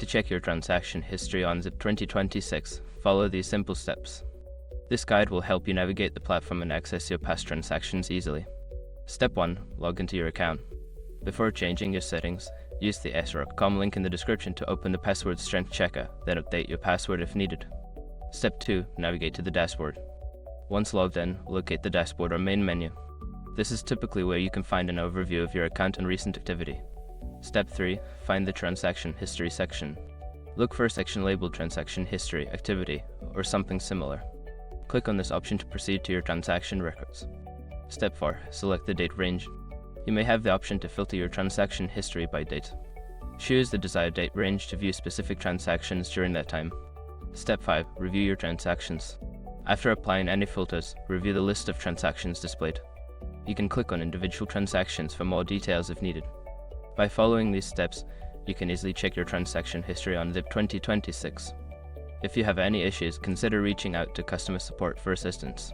To check your transaction history on ZIP 2026, follow these simple steps. This guide will help you navigate the platform and access your past transactions easily. Step 1. Log into your account. Before changing your settings, use the sr.com link in the description to open the password strength checker, then update your password if needed. Step 2. Navigate to the dashboard. Once logged in, locate the dashboard or main menu. This is typically where you can find an overview of your account and recent activity. Step 3. Find the transaction history section. Look for a section labeled Transaction History, Activity, or something similar. Click on this option to proceed to your transaction records. Step 4. Select the date range. You may have the option to filter your transaction history by date. Choose the desired date range to view specific transactions during that time. Step 5. Review your transactions. After applying any filters, review the list of transactions displayed. You can click on individual transactions for more details if needed. By following these steps, you can easily check your transaction history on ZIP 2026. If you have any issues, consider reaching out to customer support for assistance.